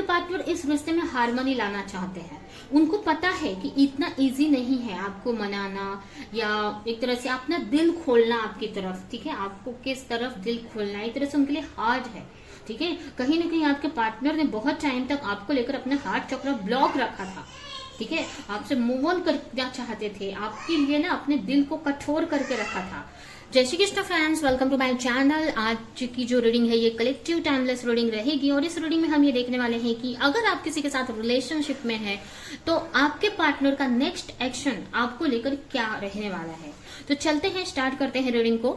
आपके पार्टनर इस रिश्ते में हार्मनी लाना चाहते हैं। उनको पता है कि इतना इजी नहीं है आपको मनाना या एक तरह से अपना दिल खोलना आपकी तरफ, ठीक है, आपको किस तरफ दिल खोलना है, एक तरह से उनके लिए हार्ड है, ठीक है। कहीं ना कहीं आपके पार्टनर ने बहुत टाइम तक आपको लेकर अपना हार्ट चक्र ब्लॉक रखा था, ठीक है, आपसे मूव ऑन करना चाहते थे, आपके लिए ना अपने दिल को कठोर करके रखा था। जय Shri Krishna friends, welcome to my channel. आज की जो रीडिंग है ये कलेक्टिव टाइमलेस रीडिंग रहेगी और इस रीडिंग में हम ये देखने वाले हैं कि अगर आप किसी के साथ रिलेशनशिप में हैं तो आपके पार्टनर का नेक्स्ट एक्शन आपको लेकर क्या रहने वाला है। तो चलते हैं, स्टार्ट करते हैं रीडिंग को।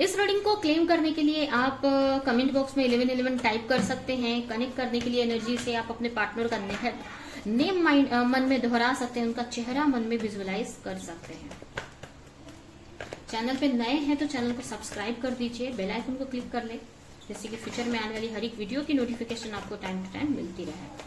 इस रीडिंग को क्लेम करने के लिए आप कमेंट बॉक्स में 1111 टाइप कर सकते हैं। कनेक्ट करने के लिए एनर्जी से आप अपने पार्टनर का नेम मन में दोहरा सकते हैं, उनका चेहरा मन में विजुअलाइज कर सकते हैं। चैनल पे नए हैं तो चैनल को सब्सक्राइब कर दीजिए, बेल आइकन को क्लिक कर ले, जैसे कि फ्यूचर में आने वाली हर एक वीडियो की नोटिफिकेशन आपको टाइम टू टाइम मिलती रहे।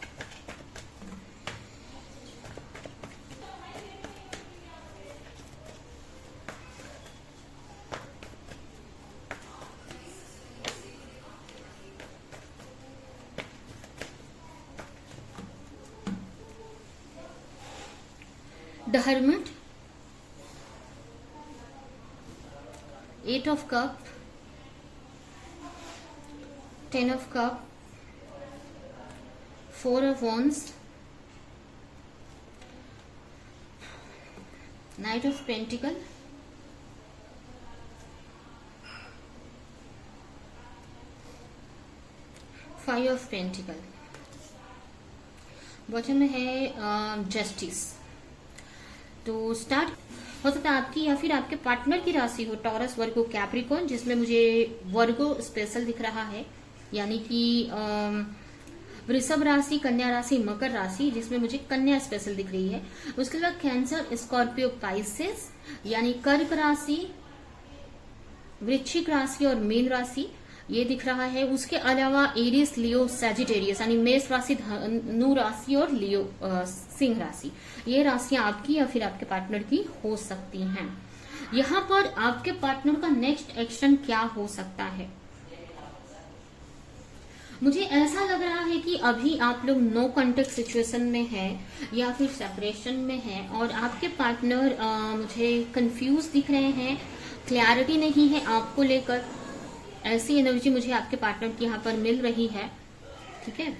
The hermit, 8 of cup, 10 of cup, 4 of wands, Knight of pentacle, 5 of pentacle। Bottom में है जस्टिस। तो स्टार्ट हो सकता है आपकी या फिर आपके पार्टनर की राशि हो टॉरस, वर्गो, कैप्रिकॉर्न, जिसमें मुझे वर्गो स्पेशल दिख रहा है, यानी कि वृषभ राशि, कन्या राशि, मकर राशि, जिसमें मुझे कन्या स्पेशल दिख रही है। उसके बाद कैंसर, स्कॉर्पियो, पाइसेस, यानी कर्क राशि, वृश्चिक राशि और मीन राशि ये दिख रहा है। उसके अलावा एरिस, लियो, सैजिटेरियस, यानी मेष राशि, धनु राशि और लियो सिंह राशि, ये राशियां आपकी या फिर आपके पार्टनर की हो सकती हैं। यहाँ पर आपके पार्टनर का नेक्स्ट एक्शन क्या हो सकता है, मुझे ऐसा लग रहा है कि अभी आप लोग नो कॉन्टेक्ट सिचुएशन में हैं या फिर सेपरेशन में हैं और आपके पार्टनर मुझे कंफ्यूज दिख रहे हैं, क्लैरिटी नहीं है आपको लेकर। ऐसी एनर्जी मुझे आपके पार्टनर की यहाँ पर मिल रही है, ठीक है।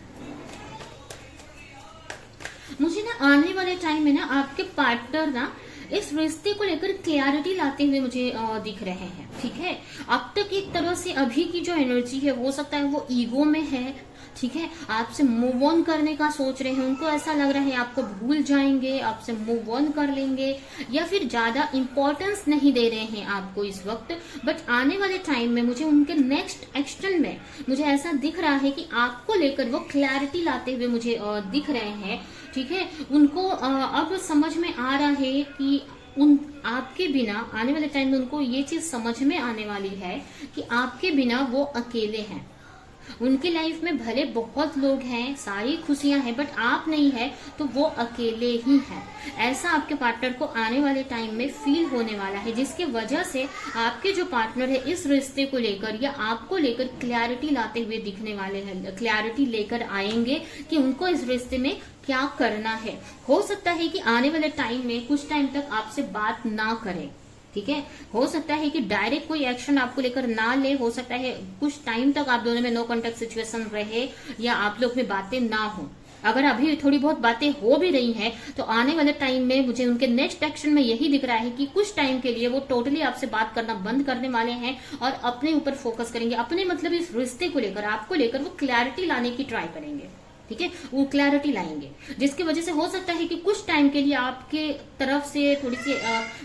मुझे ना आने वाले टाइम में ना आपके पार्टनर ना इस रिश्ते को लेकर क्लैरिटी लाते हुए मुझे दिख रहे हैं, ठीक है। अब तक एक तरह से अभी की जो एनर्जी है हो सकता है वो ईगो में है, ठीक है, आपसे मूव ऑन करने का सोच रहे हैं, उनको ऐसा लग रहा है आपको भूल जाएंगे, आपसे मूव ऑन कर लेंगे या फिर ज्यादा इंपॉर्टेंस नहीं दे रहे हैं आपको इस वक्त। बट आने वाले टाइम में मुझे उनके नेक्स्ट एक्शन में मुझे ऐसा दिख रहा है कि आपको लेकर वो क्लैरिटी लाते हुए मुझे दिख रहे हैं, ठीक है। उनको अब समझ में आ रहा है कि उन आपके बिना आने वाले टाइम में उनको ये चीज समझ में आने वाली है कि आपके बिना वो अकेले हैं। उनकी लाइफ में भले बहुत लोग हैं, सारी खुशियां हैं, बट आप नहीं है तो वो अकेले ही हैं। ऐसा आपके पार्टनर को आने वाले टाइम में फील होने वाला है, जिसकी वजह से आपके जो पार्टनर है इस रिश्ते को लेकर या आपको लेकर क्लैरिटी लाते हुए दिखने वाले हैं, क्लैरिटी लेकर आएंगे कि उनको इस रिश्ते में क्या करना है। हो सकता है कि आने वाले टाइम में कुछ टाइम तक आपसे बात ना करें, ठीक है। हो सकता है कि डायरेक्ट कोई एक्शन आपको लेकर ना ले, हो सकता है कुछ टाइम तक आप दोनों में नो कॉन्टेक्ट सिचुएशन रहे या आप लोग में बातें ना हो। अगर अभी थोड़ी बहुत बातें हो भी रही हैं तो आने वाले टाइम में मुझे उनके नेक्स्ट एक्शन में यही दिख रहा है कि कुछ टाइम के लिए वो टोटली आपसे बात करना बंद करने वाले हैं और अपने ऊपर फोकस करेंगे, अपने मतलब इस रिश्ते को लेकर आपको लेकर वो क्लैरिटी लाने की ट्राई करेंगे, ठीक है, वो क्लैरिटी लाएंगे, जिसकी वजह से हो सकता है कि कुछ टाइम के लिए आपके तरफ से थोड़ी सी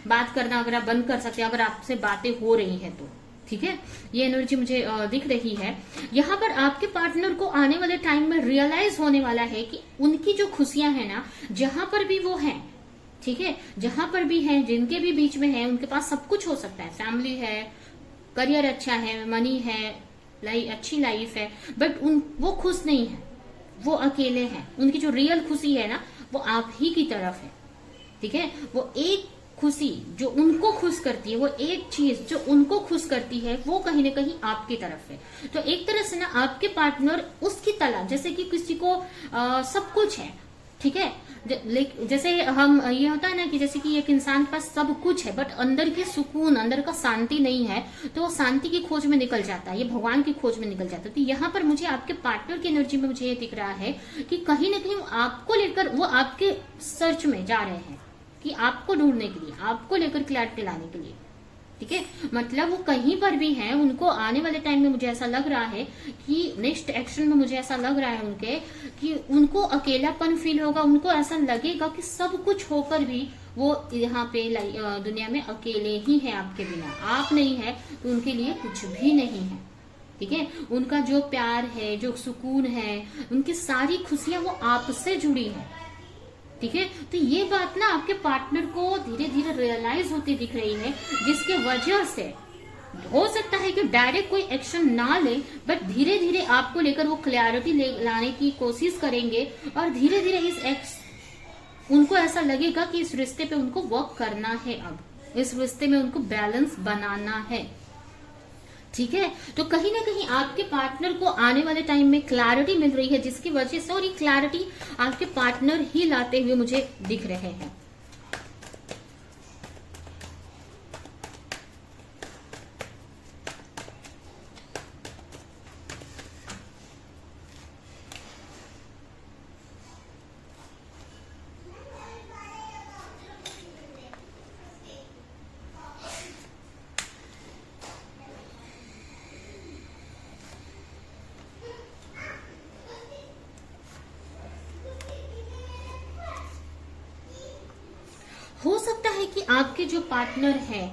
बात करना अगर आप बंद कर सकते हैं, अगर आपसे बातें हो रही हैं तो, ठीक है। ये एनर्जी मुझे दिख रही है। यहाँ पर आपके पार्टनर को आने वाले टाइम में रियलाइज होने वाला है कि उनकी जो खुशियां हैं ना, जहां पर भी वो हैं, ठीक है, जहां पर भी हैं, जिनके भी बीच में है, उनके पास सब कुछ हो सकता है, फैमिली है, करियर अच्छा है, मनी है, अच्छी लाइफ है, बट वो खुश नहीं है, वो अकेले हैं। उनकी जो रियल खुशी है ना वो आप ही की तरफ है, ठीक है। वो एक खुशी जो उनको खुश करती है, वो एक चीज जो उनको खुश करती है, वो कहीं ना कहीं आपकी तरफ है। तो एक तरह से ना आपके पार्टनर उसकी तलाश, जैसे कि किसी को सब कुछ है, ठीक है, जैसे हम ये होता है ना कि जैसे कि एक इंसान के पास सब कुछ है बट अंदर की सुकून, अंदर का शांति नहीं है, तो वो शांति की खोज में निकल जाता है, ये भगवान की खोज में निकल जाता है। तो यहाँ पर मुझे आपके पार्टनर की एनर्जी में मुझे ये दिख रहा है कि कहीं ना कहीं आपको लेकर वो आपके सर्च में जा रहे हैं, कि आपको ढूंढने के लिए, आपको लेकर क्लैरिटी लाने के लिए, ठीक है। मतलब वो कहीं पर भी हैं, उनको आने वाले टाइम में मुझे ऐसा लग रहा है कि नेक्स्ट एक्शन में मुझे ऐसा लग रहा है उनके कि उनको अकेलापन फील होगा, उनको ऐसा लगेगा कि सब कुछ होकर भी वो यहाँ पे दुनिया में अकेले ही है, आपके बिना। आप नहीं है तो उनके लिए कुछ भी नहीं है, ठीक है। उनका जो प्यार है, जो सुकून है, उनकी सारी खुशियां वो आपसे जुड़ी है, ठीक है। तो ये बात ना आपके पार्टनर को धीरे धीरे रियलाइज होती दिख रही है, जिसके वजह से हो सकता है कि डायरेक्ट कोई एक्शन ना ले, बट धीरे धीरे आपको लेकर वो क्लैरिटी लाने की कोशिश करेंगे, और धीरे धीरे उनको ऐसा लगेगा कि इस रिश्ते पे उनको वर्क करना है, अब इस रिश्ते में उनको बैलेंस बनाना है, ठीक है। तो कहीं ना कहीं आपके पार्टनर को आने वाले टाइम में क्लैरिटी मिल रही है, जिसकी वजह से, और ये क्लैरिटी आपके पार्टनर ही लाते हुए मुझे दिख रहे हैं। हो सकता है कि आपके जो पार्टनर हैं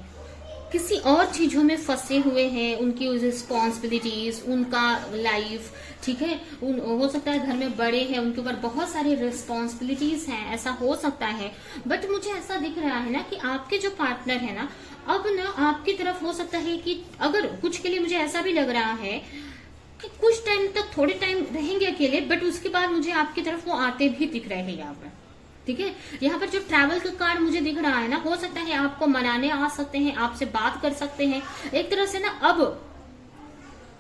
किसी और चीजों में फंसे हुए हैं, उनकी रिस्पॉन्सिबिलिटीज, उनका लाइफ, ठीक है। हो सकता है घर में बड़े हैं, उनके ऊपर बहुत सारी रिस्पॉन्सिबिलिटीज हैं, ऐसा हो सकता है। बट मुझे ऐसा दिख रहा है ना कि आपके जो पार्टनर है ना, अब ना आपकी तरफ हो सकता है कि अगर कुछ के लिए मुझे ऐसा भी लग रहा है कि कुछ टाइम तक, थोड़े टाइम रहेंगे अकेले, बट उसके बाद मुझे आपकी तरफ वो आते भी दिख रहे हैं यहाँ पर, ठीक है। यहाँ पर जो ट्रैवल का कार्ड मुझे दिख रहा है ना, हो सकता है आपको मनाने आ सकते हैं, आपसे बात कर सकते हैं एक तरह से ना। अब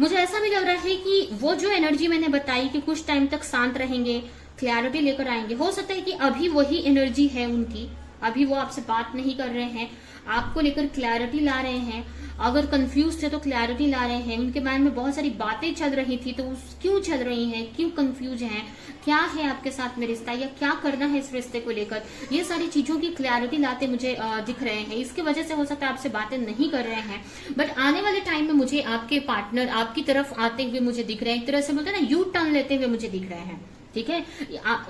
मुझे ऐसा भी लग रहा है कि वो जो एनर्जी मैंने बताई कि कुछ टाइम तक शांत रहेंगे, क्लैरिटी लेकर आएंगे, हो सकता है कि अभी वही एनर्जी है उनकी, अभी वो आपसे बात नहीं कर रहे हैं, आपको लेकर क्लैरिटी ला रहे हैं। अगर कंफ्यूज थे तो क्लैरिटी ला रहे हैं, उनके माइंड में बहुत सारी बातें चल रही थी, तो क्यों चल रही हैं, क्यों कंफ्यूज हैं, क्या है आपके साथ में रिश्ता, या क्या करना है इस रिश्ते को लेकर, ये सारी चीजों की क्लैरिटी लाते मुझे दिख रहे हैं। इसकी वजह से हो सकता है आपसे बातें नहीं कर रहे हैं, बट आने वाले टाइम में मुझे आपके पार्टनर आपकी तरफ आते हुए मुझे दिख रहे हैं, एक तरह से बोलते हैं ना, यू टर्न लेते हुए मुझे दिख रहे हैं, ठीक है।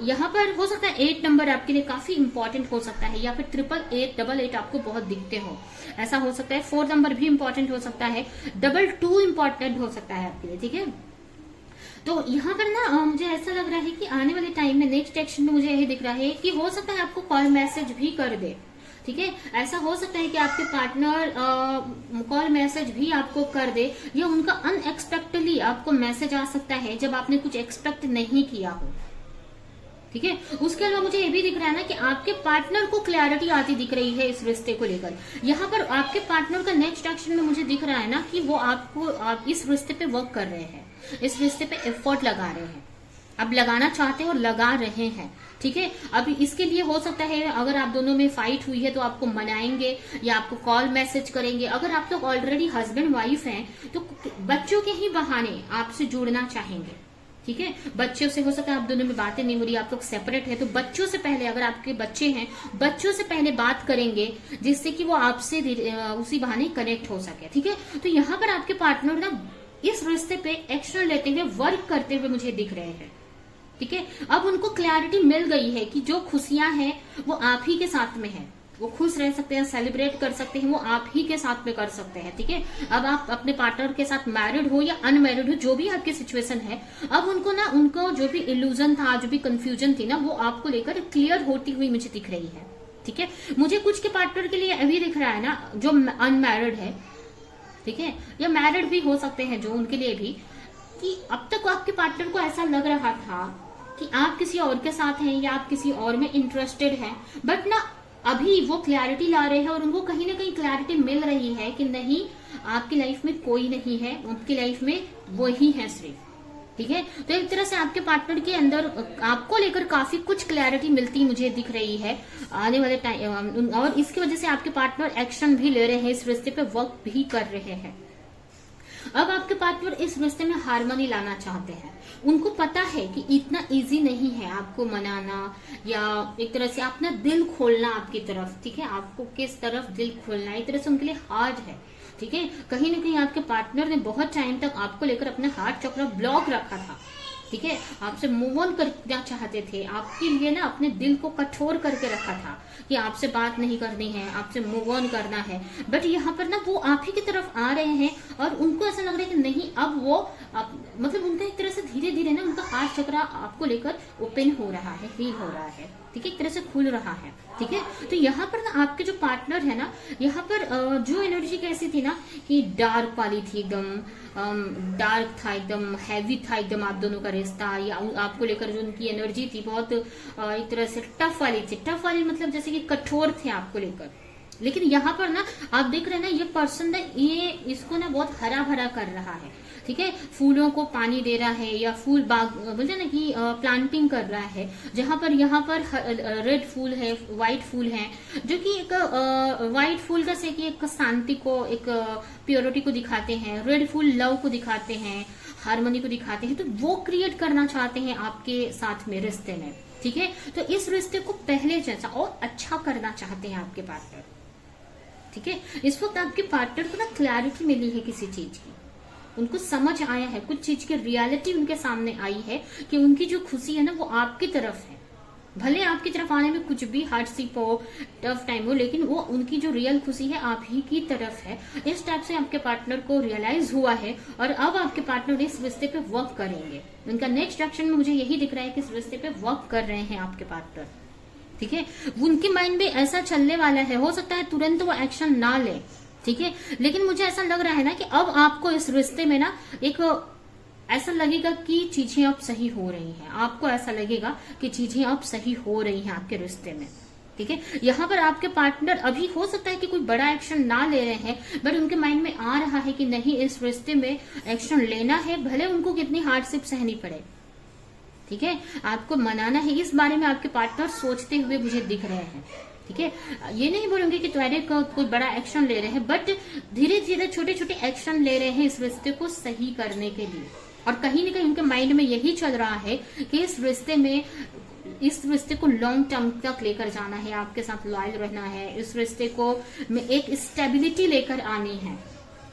यहाँ पर हो सकता है 8 नंबर आपके लिए काफी इंपॉर्टेंट हो सकता है, या फिर 888 आपको बहुत दिखते हो, ऐसा हो सकता है। 4 नंबर भी इंपॉर्टेंट हो सकता है, 22 इंपॉर्टेंट हो सकता है आपके लिए, ठीक है। तो यहाँ पर ना मुझे ऐसा लग रहा है कि आने वाले टाइम में नेक्स्ट एक्शन में मुझे यही दिख रहा है कि हो सकता है आपको कॉल मैसेज भी कर दे, ठीक है। ऐसा हो सकता है कि आपके पार्टनर कॉल मैसेज भी आपको कर दे, या उनका अनएक्सपेक्टेडली आपको मैसेज आ सकता है जब आपने कुछ एक्सपेक्ट नहीं किया हो, ठीक है। उसके अलावा मुझे ये भी दिख रहा है ना कि आपके पार्टनर को क्लैरिटी आती दिख रही है इस रिश्ते को लेकर। यहाँ पर आपके पार्टनर का नेक्स्ट एक्शन में मुझे दिख रहा है ना कि वो आप इस रिश्ते पे वर्क कर रहे हैं, इस रिश्ते पे एफर्ट लगा रहे हैं, अब लगाना चाहते हैं और लगा रहे हैं, ठीक है। अब इसके लिए हो सकता है अगर आप दोनों में फाइट हुई है तो आपको मनाएंगे या आपको कॉल मैसेज करेंगे। अगर आप लोग ऑलरेडी हस्बैंड वाइफ हैं तो बच्चों के ही बहाने आपसे जुड़ना चाहेंगे, ठीक है। बच्चों से हो सकता है आप दोनों में बातें नहीं हो रही, आप लोग सेपरेट है, तो बच्चों से पहले, अगर आपके बच्चे हैं, बच्चों से पहले बात करेंगे जिससे कि वो आपसे उसी बहाने कनेक्ट हो सके, ठीक है। तो यहाँ पर आपके पार्टनर ना इस रिश्ते पे एक्शन लेते हुए, वर्क करते हुए मुझे दिख रहे हैं, ठीक है। अब उनको क्लैरिटी मिल गई है कि जो खुशियां हैं वो आप ही के साथ में है, वो खुश रह सकते हैं, सेलिब्रेट कर सकते हैं, वो आप ही के साथ में कर सकते हैं, ठीक है। अब आप अपने पार्टनर के साथ मैरिड हो या अनमैरिड हो, जो भी आपकी सिचुएशन है, अब उनको जो भी इल्यूजन था, जो भी कंफ्यूजन थी ना, वो आपको लेकर क्लियर होती हुई मुझे दिख रही है, ठीक है। मुझे कुछ के पार्टनर के लिए अभी दिख रहा है ना जो अनमैरिड है, ठीक है, या मैरिड भी हो सकते हैं जो, उनके लिए भी, कि अब तक आपके पार्टनर को ऐसा लग रहा था कि आप किसी और के साथ हैं या आप किसी और में इंटरेस्टेड हैं, बट ना अभी वो क्लैरिटी ला रहे हैं और उनको कहीं ना कहीं क्लैरिटी मिल रही है कि नहीं, आपकी लाइफ में कोई नहीं है, उनकी लाइफ में वो ही है सिर्फ। ठीक है, तो एक तरह से आपके पार्टनर के अंदर आपको लेकर काफी कुछ क्लैरिटी मिलती मुझे दिख रही है आने वाले टाइम, और इसकी वजह से आपके पार्टनर एक्शन भी ले रहे हैं, इस रिश्ते पे वर्क भी कर रहे हैं। अब आपके पार्टनर इस रिश्ते में हार्मनी लाना चाहते हैं। उनको पता है कि इतना इजी नहीं है आपको मनाना या एक तरह से अपना दिल खोलना आपकी तरफ। ठीक है, आपको किस तरफ दिल खोलना है, एक तरह से उनके लिए हार्ड है। ठीक है, कहीं ना कहीं आपके पार्टनर ने बहुत टाइम तक आपको लेकर अपना हार्ट चक्र ब्लॉक रखा था। ठीक है, आपसे मूव ऑन करना चाहते थे, आपके लिए ना अपने दिल को कठोर करके रखा था कि आपसे बात नहीं करनी है, आपसे मूव ऑन करना है। बट यहाँ पर ना वो आप ही की तरफ आ रहे हैं और उनको ऐसा लग रहा है कि नहीं, अब वो मतलब उनका एक तरह से धीरे धीरे ना उनका हार्ट चक्र आपको लेकर ओपन हो रहा है, हील हो रहा है। ठीक है, एक तरह से खुल रहा है। ठीक है, तो यहाँ पर ना आपके जो पार्टनर है ना, यहाँ पर जो एनर्जी कैसी थी ना कि डार्क वाली थी, एकदम डार्क था, एकदम हैवी था, एकदम आप दोनों का रिश्ता, या आपको लेकर जो उनकी एनर्जी थी बहुत एक तरह से टफ वाली थी। टफ वाली मतलब जैसे कि कठोर थे आपको लेकर। लेकिन यहाँ पर ना आप देख रहे हैं ना, ये पर्सन ना ये इसको ना बहुत हरा भरा कर रहा है। ठीक है, फूलों को पानी दे रहा है या फूल बाग बोलते ना कि प्लांटिंग कर रहा है, जहां पर यहाँ पर रेड फूल है, व्हाइट फूल है, जो कि एक व्हाइट फूल का से कि एक शांति को, एक प्योरिटी को दिखाते हैं, रेड फूल लव को दिखाते हैं, हार्मनी को दिखाते हैं। तो वो क्रिएट करना चाहते हैं आपके साथ में रिश्ते में। ठीक है, तो इस रिश्ते को पहले जैसा और अच्छा करना चाहते हैं आपके पार्टनर। ठीक है, इस वक्त आपके पार्टनर को ना क्लैरिटी मिली है किसी चीज की, उनको समझ आया है, कुछ चीज की रियलिटी उनके सामने आई है कि उनकी जो खुशी है ना वो आपकी तरफ है। भले आपकी तरफ आने में कुछ भी हार्डशिप हो, टफ टाइम हो, लेकिन वो उनकी जो रियल खुशी है आप ही की तरफ है। इस टाइप से आपके पार्टनर को रियलाइज हुआ है और अब आपके पार्टनर इस रिश्ते पे वर्क करेंगे। उनका नेक्स्ट एक्शन में मुझे यही दिख रहा है कि इस रिश्ते पे वर्क कर रहे हैं आपके पार्टनर। ठीक है, उनके माइंड में ऐसा चलने वाला है, हो सकता है तुरंत वो एक्शन ना ले। ठीक है, लेकिन मुझे ऐसा लग रहा है ना कि अब आपको इस रिश्ते में ना एक ऐसा लगेगा कि चीजें अब सही हो रही हैं, आपको ऐसा लगेगा कि चीजें अब सही हो रही हैं आपके रिश्ते में। ठीक है, यहाँ पर आपके पार्टनर अभी हो सकता है कि कोई बड़ा एक्शन ना ले रहे हैं, बट उनके माइंड में आ रहा है कि नहीं, इस रिश्ते में एक्शन लेना है, भले उनको कितनी हार्डशिप सहनी पड़े। ठीक है, आपको मनाना है, इस बारे में आपके पार्टनर सोचते हुए मुझे दिख रहे हैं। ठीक है, ये नहीं बोलूंगी कि डायरेक्ट कोई बड़ा एक्शन ले रहे हैं, बट धीरे धीरे छोटे छोटे एक्शन ले रहे हैं इस रिश्ते को सही करने के लिए। और कहीं ना कहीं उनके माइंड में यही चल रहा है कि इस रिश्ते को लॉन्ग टर्म तक लेकर जाना है, आपके साथ लॉयल रहना है, इस रिश्ते को में एक स्टेबिलिटी लेकर आनी है।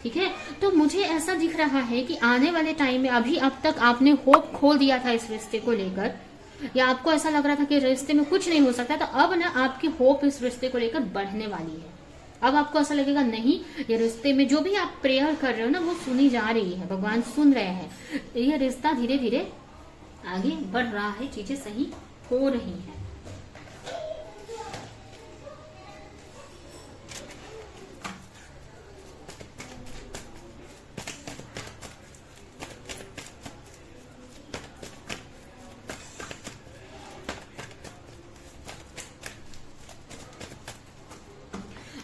ठीक है, तो मुझे ऐसा दिख रहा है कि आने वाले टाइम में, अभी अब तक आपने होप खो दिया था इस रिश्ते को लेकर, या आपको ऐसा लग रहा था कि रिश्ते में कुछ नहीं हो सकता, तो अब ना आपकी होप इस रिश्ते को लेकर बढ़ने वाली है। अब आपको ऐसा लगेगा नहीं, ये रिश्ते में जो भी आप प्रेयर कर रहे हो ना वो सुनी जा रही है, भगवान सुन रहे हैं, ये रिश्ता धीरे धीरे आगे बढ़ रहा है, चीजें सही हो रही हैं।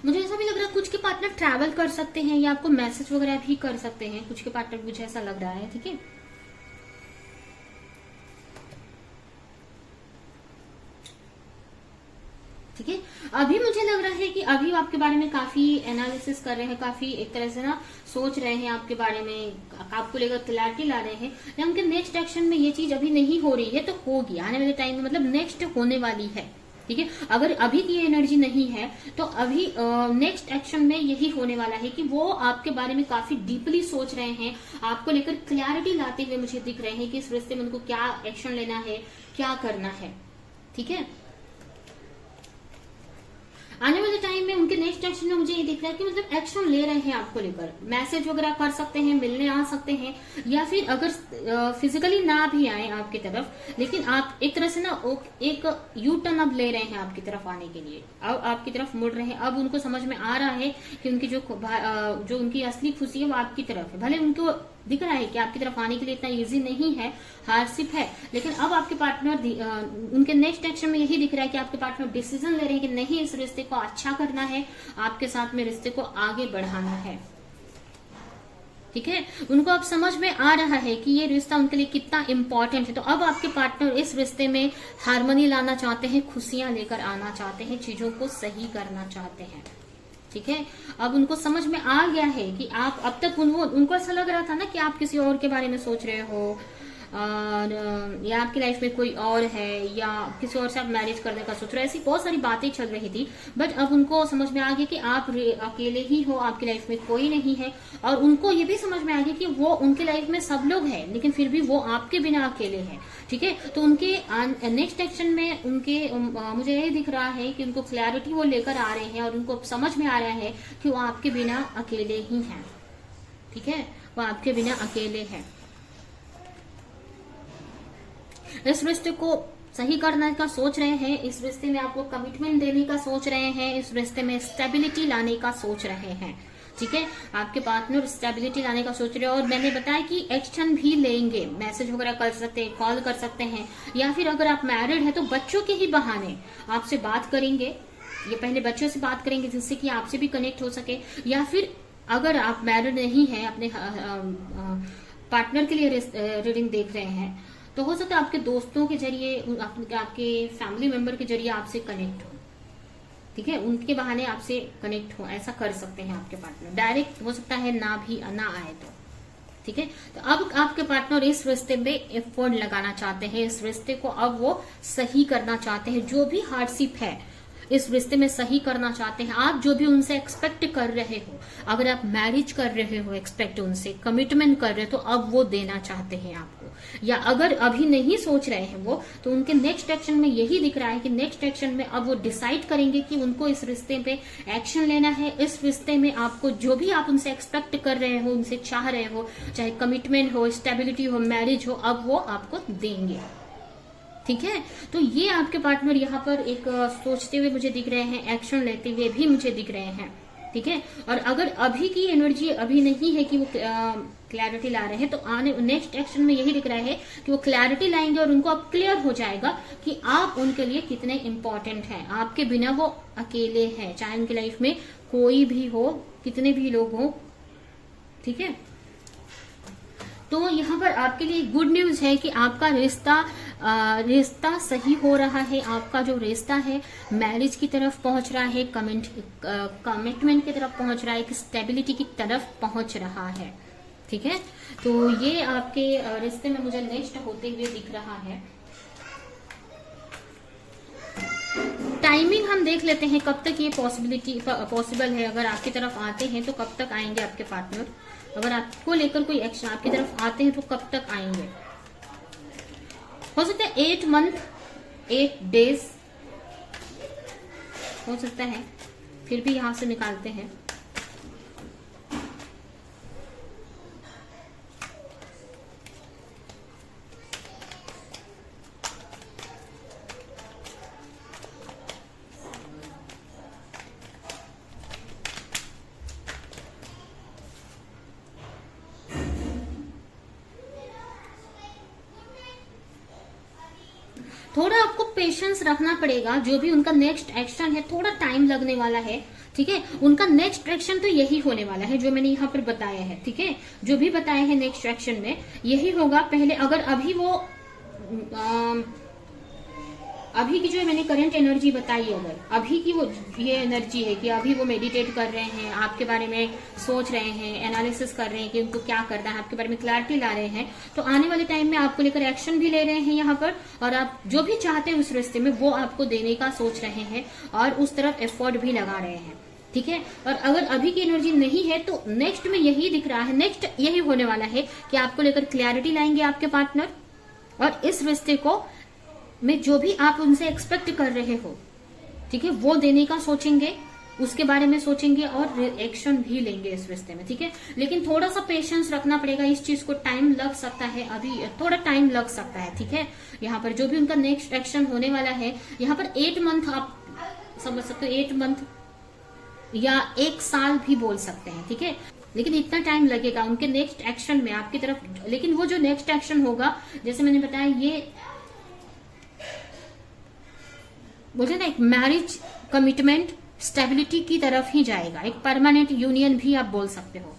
मुझे ऐसा भी लग रहा है कुछ के पार्टनर ट्रैवल कर सकते हैं या आपको मैसेज वगैरह भी कर सकते हैं, कुछ के पार्टनर, मुझे ऐसा लग रहा है। ठीक है, ठीक है, अभी मुझे लग रहा है कि अभी आपके बारे में काफी एनालिसिस कर रहे हैं, काफी एक तरह से ना सोच रहे हैं आपके बारे में, आपको लेकर क्लैरिटी ला रहे हैं, या उनके नेक्स्ट एक्शन में ये चीज अभी नहीं हो रही है तो होगी आने वाले टाइम में, मतलब नेक्स्ट होने वाली है। ठीक है, अगर अभी की एनर्जी नहीं है तो अभी नेक्स्ट एक्शन में यही होने वाला है कि वो आपके बारे में काफी डीपली सोच रहे हैं, आपको लेकर क्लैरिटी लाते हुए मुझे दिख रहे हैं कि इस रिश्ते में उनको क्या एक्शन लेना है, क्या करना है। ठीक है, आने वाले टाइम में उनके नेक्स्ट एक्शन में मुझे ये दिख रहा है कि मतलब एक्शन ले रहे हैं आपको लेकर, मैसेज वगैरह कर सकते हैं, मिलने आ सकते हैं, या फिर अगर फिजिकली ना भी आए आपकी तरफ, लेकिन आप एक तरह से ना एक यू टर्न अब ले रहे हैं आपकी तरफ आने के लिए, अब आपकी तरफ मुड़ रहे हैं। अब उनको समझ में आ रहा है कि उनकी जो उनकी असली खुशी है वो आपकी तरफ है, भले उनको दिख रहा है कि आपकी तरफ आने के लिए इतना इजी नहीं है, हार्डशिप है। लेकिन अब आपके पार्टनर उनके नेक्स्ट एक्शन में यही दिख रहा है कि आपके पार्टनर डिसीजन ले रहे हैं कि नहीं, इस रिश्ते को अच्छा करना है, आपके साथ में रिश्ते को आगे बढ़ाना है। ठीक है, उनको अब समझ में आ रहा है कि ये रिश्ता उनके लिए कितना इंपॉर्टेंट है। तो अब आपके पार्टनर इस रिश्ते में हार्मनी लाना चाहते हैं, खुशियां लेकर आना चाहते हैं, चीजों को सही करना चाहते हैं। ठीक है, अब उनको समझ में आ गया है कि आप अब तक उनको ऐसा लग रहा था ना कि आप किसी और के बारे में सोच रहे हो, और या आपकी लाइफ में कोई और है, या किसी और से आप मैरिज करने का सोच रहे हो, ऐसी बहुत सारी बातें चल रही थी। बट अब उनको समझ में आ गया कि आप अकेले ही हो, आपकी लाइफ में कोई नहीं है। और उनको ये भी समझ में आ गया कि वो उनके लाइफ में सब लोग हैं, लेकिन फिर भी वो आपके बिना अकेले हैं। ठीक है, तो उनके नेक्स्ट एक्शन में उनके मुझे यही दिख रहा है कि उनको क्लैरिटी वो लेकर आ रहे हैं, और उनको समझ में आ रहा है कि वो आपके बिना अकेले ही हैं। ठीक है, वो आपके बिना अकेले हैं। इस रिश्ते को सही करने का सोच रहे हैं, इस रिश्ते में आपको कमिटमेंट देने का सोच रहे हैं, इस रिश्ते में स्टेबिलिटी लाने का सोच रहे हैं। ठीक है, आपके पार्टनर स्टेबिलिटी लाने का सोच रहे हैं। और मैंने बताया कि एक्शन भी लेंगे, मैसेज वगैरह कर सकते हैं, कॉल कर सकते हैं, या फिर अगर आप मैरिड है तो बच्चों के ही बहाने आपसे बात करेंगे। ये पहले बच्चों से बात करेंगे जिससे कि आपसे भी कनेक्ट हो सके। या फिर अगर आप मैरिड नहीं है, अपने पार्टनर के लिए रीडिंग देख रहे हैं, तो हो सकता है आपके दोस्तों के जरिए, आपके फैमिली मेंबर के जरिए आपसे कनेक्ट हो। ठीक है, उनके बहाने आपसे कनेक्ट हो, ऐसा कर सकते हैं आपके पार्टनर। डायरेक्ट हो सकता है ना आए तो। ठीक है, तो अब आपके पार्टनर इस रिश्ते में एफर्ट लगाना चाहते हैं, इस रिश्ते को अब वो सही करना चाहते हैं। जो भी हार्डशिप है इस रिश्ते में सही करना चाहते हैं। आप जो भी उनसे एक्सपेक्ट कर रहे हो, अगर आप मैरिज कर रहे हो, एक्सपेक्ट उनसे कमिटमेंट कर रहे हो, तो अब वो देना चाहते हैं आपको। या अगर अभी नहीं सोच रहे हैं वो, तो उनके नेक्स्ट एक्शन में यही दिख रहा है कि नेक्स्ट एक्शन में अब वो डिसाइड करेंगे कि उनको इस रिश्ते पे एक्शन लेना है। इस रिश्ते में आपको जो भी आप उनसे एक्सपेक्ट कर रहे हो, उनसे चाह रहे हो, चाहे कमिटमेंट हो, स्टेबिलिटी हो, मैरिज हो, अब वो आपको देंगे। ठीक है, तो ये आपके पार्टनर यहाँ पर एक सोचते हुए मुझे दिख रहे हैं, एक्शन लेते हुए भी मुझे दिख रहे हैं। ठीक है, और अगर अभी की एनर्जी अभी नहीं है कि वो क्लैरिटी ला रहे हैं, तो आने नेक्स्ट एक्शन में यही दिख रहा है कि वो क्लैरिटी लाएंगे, और उनको अब क्लियर हो जाएगा कि आप उनके लिए कितने इंपॉर्टेंट हैं। आपके बिना वो अकेले हैं, चाहे उनकी लाइफ में कोई भी हो, कितने भी लोग हो। ठीक है, तो यहाँ पर आपके लिए गुड न्यूज है कि आपका रिश्ता सही हो रहा है। आपका जो रिश्ता है मैरिज की तरफ पहुंच रहा है, कमिटमेंट की तरफ पहुंच रहा है, एक स्टेबिलिटी की तरफ पहुंच रहा है। ठीक है, तो ये आपके रिश्ते में मुझे नेक्स्ट होते हुए दिख रहा है। टाइमिंग हम देख लेते हैं, कब तक ये पॉसिबल है। अगर आपकी तरफ आते हैं तो कब तक आएंगे आपके पार्टनर, अगर आपको लेकर कोई एक्शन आपकी तरफ आते हैं तो कब तक आएंगे। हो सकता है 8 मंथ 8 डेज हो सकता है, फिर भी यहां से निकालते हैं। थोड़ा आपको पेशेंस रखना पड़ेगा। जो भी उनका नेक्स्ट एक्शन है, थोड़ा टाइम लगने वाला है। ठीक है, उनका नेक्स्ट एक्शन तो यही होने वाला है जो मैंने यहाँ पर बताया है। ठीक है, जो भी बताया है नेक्स्ट एक्शन में यही होगा। पहले अगर अभी वो अभी की जो मैंने करंट एनर्जी बताई, अगर अभी की वो ये एनर्जी है कि अभी वो मेडिटेट कर रहे हैं, आपके बारे में सोच रहे हैं, एनालिसिस कर रहे हैं कि उनको क्या करना है, आपके बारे में क्लैरिटी ला रहे हैं, तो आने वाले टाइम में आपको लेकर एक्शन भी ले रहे हैं यहाँ पर। और आप जो भी चाहते हैं उस रिश्ते में वो आपको देने का सोच रहे हैं और उस तरफ एफर्ट भी लगा रहे हैं। ठीक है, और अगर अभी की एनर्जी नहीं है तो नेक्स्ट में यही दिख रहा है, नेक्स्ट यही होने वाला है कि आपको लेकर क्लैरिटी लाएंगे आपके पार्टनर, और इस रिश्ते को में जो भी आप उनसे एक्सपेक्ट कर रहे हो, ठीक है, वो देने का सोचेंगे, उसके बारे में सोचेंगे और एक्शन भी लेंगे इस रिश्ते में। ठीक है, लेकिन थोड़ा सा पेशेंस रखना पड़ेगा, इस चीज को टाइम लग सकता है, अभी थोड़ा टाइम लग सकता है। ठीक है, यहाँ पर जो भी उनका नेक्स्ट एक्शन होने वाला है, यहाँ पर 8 मंथ आप समझ सकते हो, 8 मंथ या 1 साल भी बोल सकते हैं। ठीक है, लेकिन इतना टाइम लगेगा उनके नेक्स्ट एक्शन में आपकी तरफ। लेकिन वो जो नेक्स्ट एक्शन होगा, जैसे मैंने बताया, ये बोलते ना एक मैरिज कमिटमेंट स्टेबिलिटी की तरफ ही जाएगा, एक परमानेंट यूनियन भी आप बोल सकते हो।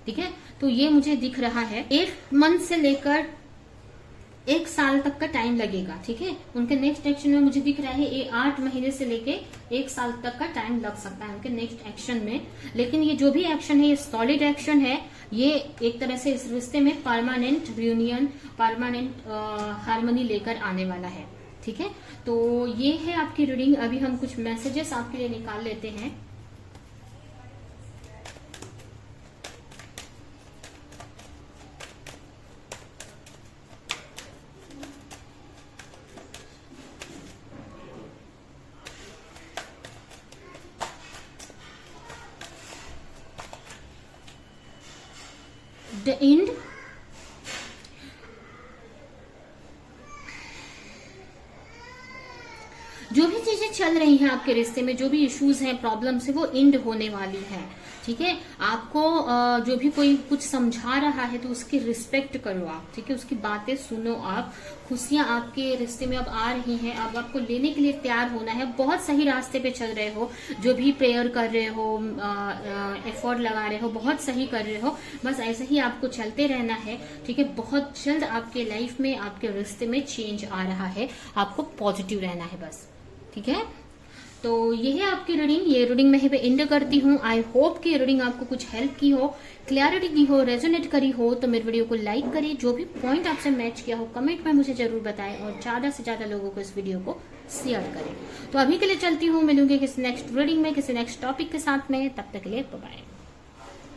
ठीक है, तो ये मुझे दिख रहा है 1 मंथ से लेकर 1 साल तक का टाइम लगेगा। ठीक है, उनके नेक्स्ट एक्शन में मुझे दिख रहा है ये 8 महीने से लेके 1 साल तक का टाइम लग सकता है उनके नेक्स्ट एक्शन में। लेकिन ये जो भी एक्शन है ये सॉलिड एक्शन है, ये एक तरह से इस रिश्ते में परमानेंट यूनियन, परमानेंट हार्मनी लेकर आने वाला है। ठीक है, तो ये है आपकी रीडिंग। अभी हम कुछ मैसेजेस आपके लिए निकाल लेते हैं। द एंड, जो भी चीजें चल रही हैं आपके रिश्ते में, जो भी इश्यूज हैं, प्रॉब्लम्स है, वो एंड होने वाली है। ठीक है, आपको जो भी कोई कुछ समझा रहा है तो उसकी रिस्पेक्ट करो आप। ठीक है, उसकी बातें सुनो आप। खुशियां आपके रिश्ते में अब आ रही हैं, अब आपको लेने के लिए तैयार होना है। बहुत सही रास्ते पे चल रहे हो, जो भी प्रेयर कर रहे हो, एफर्ट लगा रहे हो, बहुत सही कर रहे हो। बस ऐसे ही आपको चलते रहना है। ठीक है, बहुत जल्द आपके लाइफ में, आपके रिश्ते में चेंज आ रहा है। आपको पॉजिटिव रहना है बस। ठीक है, तो ये है आपकी रीडिंग। ये रीडिंग मैं यहीं पे एंड करती हूँ। आई होप कि रीडिंग आपको कुछ हेल्प की हो, क्लैरिटी दी हो, रेजोनेट करी हो। तो मेरे वीडियो को लाइक करें, जो भी पॉइंट आपसे मैच किया हो कमेंट में मुझे जरूर बताएं, और ज्यादा से ज्यादा लोगों को इस वीडियो को शेयर करें। तो अभी के लिए चलती हूँ, मिलूंगी किसी नेक्स्ट रीडिंग में, किसी नेक्स्ट टॉपिक के साथ में। तब तक के लिए बाय बाय।